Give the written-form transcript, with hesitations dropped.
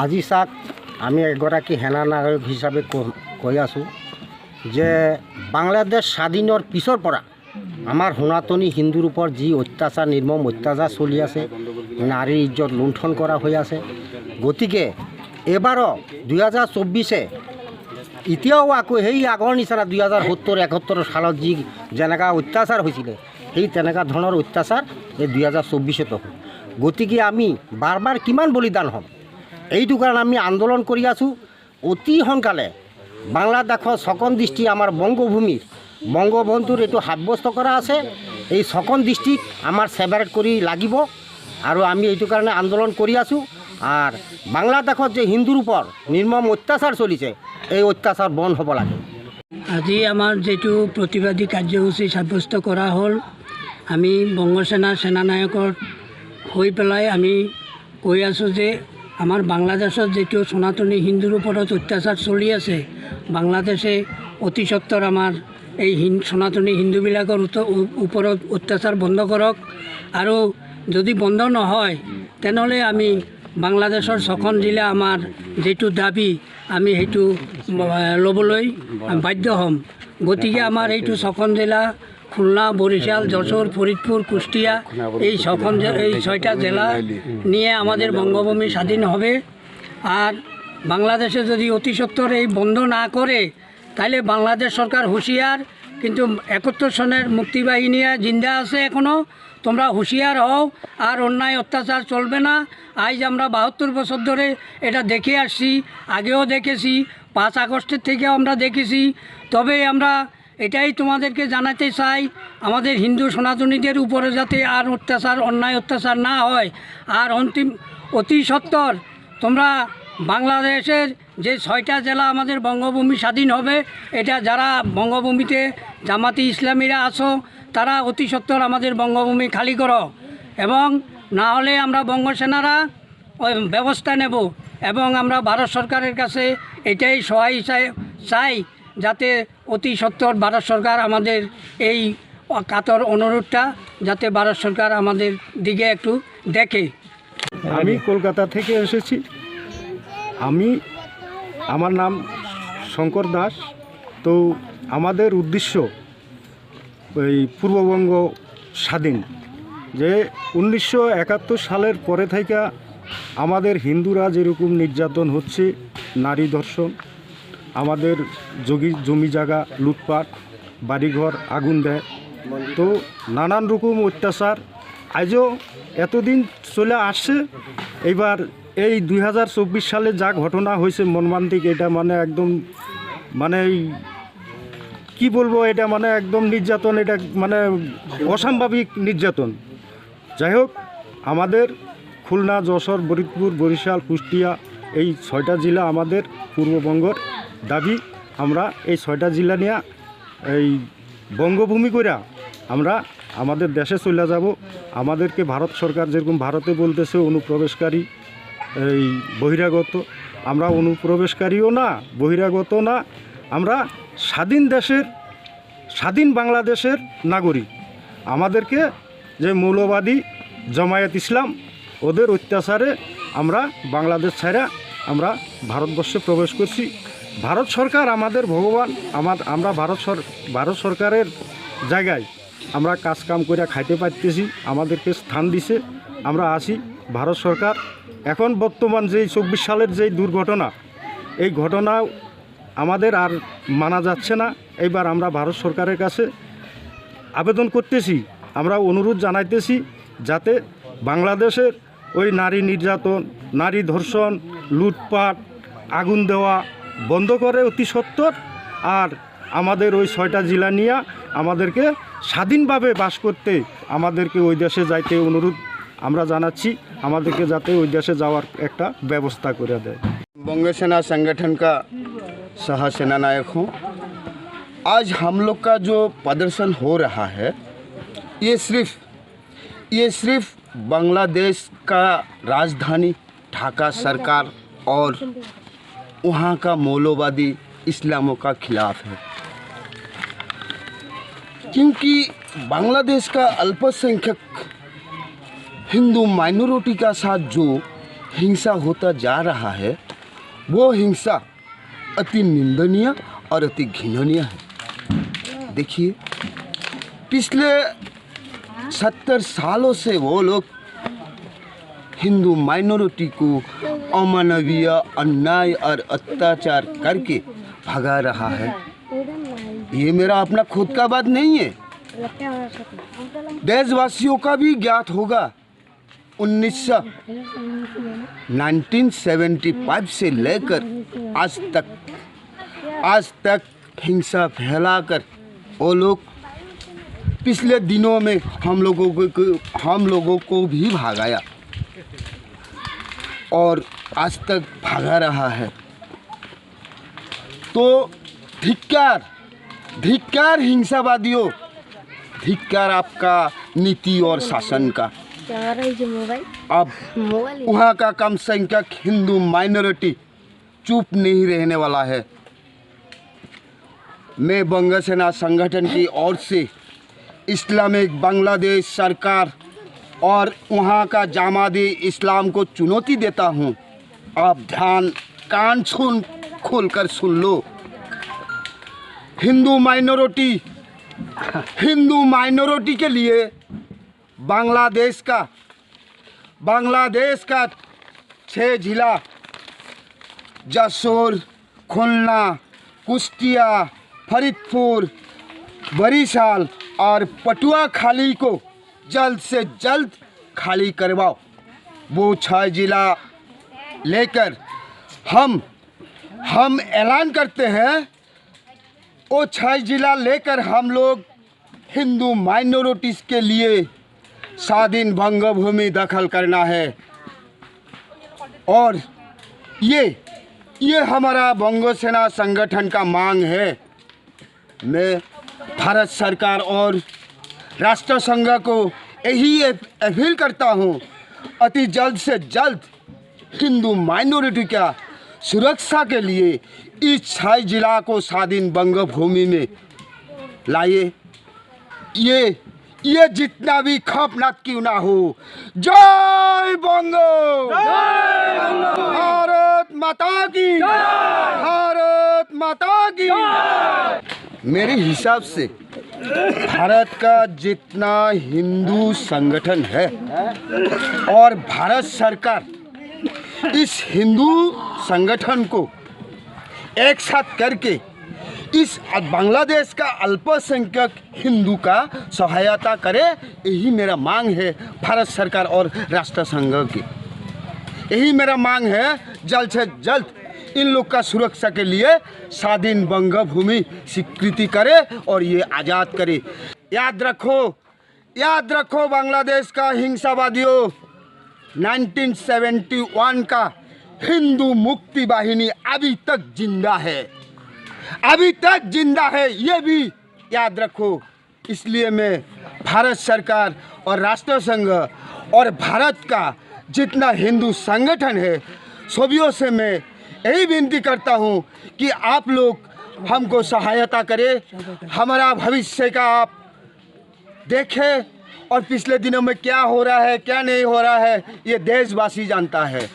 আজি চাক আমি এগৰাকী সেনা নায়ক হিচাপে কৈ আছোঁ যে বাংলাদেশ স্বাধীনৰ পিছৰ পৰা আমাৰ সনাতনী হিন্দুৰ ওপৰত যি অত্যাচাৰ নিৰ্মম অত্যাচাৰ চলি আছে, নাৰীৰ ইজ্জত লুণ্ঠন কৰা হৈ আছে। গতিকে এবাৰো 2024 এতিয়াও আকৌ সেই আগৰ নিচিনা 2070-71 সালত যি যেনেকুৱা অত্যাচাৰ হৈছিলে সেই তেনেকুৱা ধৰণৰ অত্যাচাৰ এই 2024 হ'ব। গতিকে আমি বাৰ বাৰ কিমান বলিদান হ'ম, এইটো কাৰণে আমি আন্দোলন কৰি আছোঁ। অতি সোনকালে বাংলাদেশৰ ছকন দৃষ্টি আমাৰ বংগবন্ধুৰ এইটো সাব্যস্ত কৰা আছে। এই ছকন দৃষ্টিক আমাৰ ছেপাৰেট কৰি লাগিব আৰু আমি এইটো কাৰণে আন্দোলন কৰি আছোঁ। আর বাংলাদেশত যে হিন্দুর উপর নির্মম অত্যাচার চলিছে এই অত্যাচার বন্ধ হ'ব লাগে। আজি আমাৰ যেটো প্ৰতিবাদী কাৰ্যসূচী সাব্যস্ত কৰা হ'ল, আমি বংগসেনা সেনানায়কৰ হৈ পেলাই আমি কৈ আছোঁ যে আমাৰ বাংলাদেশত যেটো সনাতনী হিন্দুৰ ওপৰত অত্যাচাৰ চলি আছে, বাংলাদেশে অতি সত্বৰ আমাৰ এই সনাতনী হিন্দুবিলাকৰ ওপৰত অত্যাচাৰ বন্ধ কৰক। আৰু যদি বন্ধ নহয় তেনেহ'লে আমি বাংলাদেশৰ ছখন জিলা আমাৰ যেটো দাবী আমি সেইটো ল'বলৈ বাধ্য হ'ম। গতিকে আমাৰ এইটো ছখন জিলা খুলনা, বরিশাল, যশোর, ফরিদপুর, কুষ্টিয়া এই ছয়টা জেলা নিয়ে আমাদের বঙ্গভূমি স্বাধীন হবে। আর বাংলাদেশে যদি অতি সত্বর এই বন্ধ না করে তাহলে বাংলাদেশ সরকার হুঁশিয়ার, কিন্তু 71 সনের মুক্তিবাহিনীরা জিন্দা আছে এখনও, তোমরা হুঁশিয়ার হও আর অন্যায় অত্যাচার চলবে না। আজ আমরা 72 বছর ধরে এটা দেখে আসছি, আগেও দেখেছি, 5 আগস্টের থেকেও আমরা দেখেছি। তবে আমরা এটাই তোমাদেরকে জানাতে চাই, আমাদের হিন্দু সনাতনীদের উপরে যাতে আর অত্যাচার অন্যায় অত্যাচার না হয়। আর অতি সত্বর তোমরা বাংলাদেশের যে 6টা জেলা আমাদের বঙ্গভূমি স্বাধীন হবে, এটা যারা বঙ্গভূমিতে জামাতি ইসলামীরা আছো তারা অতি সত্বর আমাদের বঙ্গভূমি খালি করো, এবং না হলে আমরা বঙ্গসেনারা ব্যবস্থা নেব। এবং আমরা ভারত সরকারের কাছে এটাই সহায় চাই যাতে অতি সত্বর ভারত সরকার আমাদের এই কাতর অনুরোধটা যাতে ভারত সরকার আমাদের দিকে একটু দেখে। আমি কলকাতা থেকে এসেছি। আমার নাম শঙ্কর দাস। তো আমাদের উদ্দেশ্য এই পূর্ববঙ্গ স্বাধীন, যে 1971 সালের পরে থেকে আমাদের হিন্দুরা যেরকম নির্যাতন হচ্ছে, নারী ধর্ষণ, আমাদের জমি জায়গা লুটপাট, বাড়িঘর আগুন দেয়, তো নানান রকম অত্যাচার আজও এতদিন চলে আসছে। এইবার এই 2024 সালে যা ঘটনা হয়েছে মর্মান্তিক, এটা মানে একদম মানে কি বলবো, এটা মানে একদম নির্যাতন, এটা মানে অস্বাভাবিক নির্যাতন। যাই হোক, আমাদের খুলনা, যশোর, ফরিদপুর, বরিশাল, কুষ্টিয়া এই 6টা জেলা আমাদের পূর্ববঙ্গের দাবি। আমরা এই 6টা জেলা নিয়ে এই বঙ্গভূমি করে আমরা আমাদের দেশে চলে যাব। আমাদেরকে ভারত সরকার যেরকম ভারতে বলতেছে অনুপ্রবেশকারী, এই বহিরাগত, আমরা অনুপ্রবেশকারীও না, বহিরাগত না, আমরা স্বাধীন দেশের, স্বাধীন বাংলাদেশের নাগরিক। আমাদেরকে যে মৌলবাদী জামায়াত ইসলাম ওদের অত্যাচারে আমরা বাংলাদেশ ছাড়া আমরা ভারতবর্ষে প্রবেশ করছি। ভারত সরকার আমাদের ভগবান, আমরা ভারত সরকারের জায়গায় আমরা কাজ কাম করে খাইতে পারতেছি, আমাদেরকে স্থান দিছে, আমরা আসি। ভারত সরকার এখন বর্তমান যে 24 সালের যে দুর্ঘটনা, এই ঘটনা আমাদের আর মানা যাচ্ছে না। এইবার আমরা ভারত সরকারের কাছে আবেদন করতেছি, আমরা অনুরোধ জানাইতেছি যাতে বাংলাদেশের ওই নারী নির্যাতন, নারী ধর্ষণ, লুটপাট, আগুন দেওয়া বন্ধ করে অতি সত্বর। আর আমাদের ওই 6টা জেলা নিয়ে আমাদেরকে স্বাধীনভাবে বাস করতে, আমাদেরকে ওই দেশে যাইতে অনুরোধ আমরা জানাচ্ছি, আমাদেরকে যাতে ওই देश जावर एक व्यवस्था कर दे। बंग सेना संगठन का सह सेना नायक हूँ। आज हम लोग का जो प्रदर्शन हो रहा है ये सिर्फ बांग्लादेश का राजधानी ढाका सरकार और वहाँ का मौलवादी इस्लामों का खिलाफ है, क्योंकि बांग्लादेश का अल्पसंख्यक हिंदू माइनॉरिटी का साथ जो हिंसा होता जा रहा है वो हिंसा अति निंदनीय और अति घृणनीय है। देखिए, पिछले 70 सालों से वो लोग हिंदू माइनॉरिटी को अमानवीय अन्याय और अत्याचार करके भगा रहा है। ये मेरा अपना खुद का बात नहीं है, देशवासियों का भी ज्ञात होगा। 1975 से लेकर आज तक हिंसा फैलाकर वो लोग पिछले दिनों में हम लोगों को भी भगाया और आज तक भागा रहा है। तो धिक्कार हिंसावादियों, धिक्कार आपका नीति और शासन का। अब वहाँ का कम संख्यक हिंदू माइनॉरिटी चुप नहीं रहने वाला है। मैं बंग सेना संगठन की ओर से इस्लामिक बांग्लादेश सरकार और वहाँ का जमाती इस्लाम को चुनौती देता हूँ। आप कान खोलकर सुन लो। हिंदू माइनॉरिटी के लिए बांग्लादेश का 6 जिला जसोर, खुलना, कुश्तिया, फरीदपुर, बरिशाल और पटुआखाली को जल्द से जल्द खाली करवाओ। वो 6 जिला लेकर हम ऐलान करते हैं, वो 6 जिला लेकर हम लोग हिंदू माइनॉरिटीज़ के लिए स्वाधीन बंग भूमि दखल करना है। और ये हमारा बंग सेना संगठन का मांग है। मैं भारत सरकार और राष्ट्र संघ को यही अपील करता हूँ, अति जल्द से जल्द हिंदू माइनॉरिटी का सुरक्षा के लिए इस 6 जिला को स्वाधीन बंग भूमि में लाइए। ये जितना भी खौफनाक क्यों ना हो। जय बंगो, भारत माता की, भारत माता की। मेरे हिसाब से भारत का जितना हिंदू संगठन है और भारत सरकार इस हिंदू संगठन को एक साथ करके इस बांग्लादेश का अल्पसंख्यक हिंदू का सहायता करे, यही मेरा मांग है भारत सरकार और राष्ट्र संघ की। यही मेरा मांग है, जल्द से जल्द इन लोग का सुरक्षा के लिए स्वाधीन बंग भूमि स्वीकृति करे और ये आज़ाद करे। याद रखो बांग्लादेश का हिंसावादियों, 1971 का हिंदू मुक्ति वाहिनी अभी तक जिंदा है, ये भी याद रखो। इसलिए मैं भारत सरकार और राष्ट्र संघ और भारत का जितना हिंदू संगठन है सभी से मैं यही विनती करता हूँ कि आप लोग हमको सहायता करें, हमारा भविष्य का आप देखें और पिछले दिनों में क्या हो रहा है क्या नहीं हो रहा है ये देशवासी जानता है।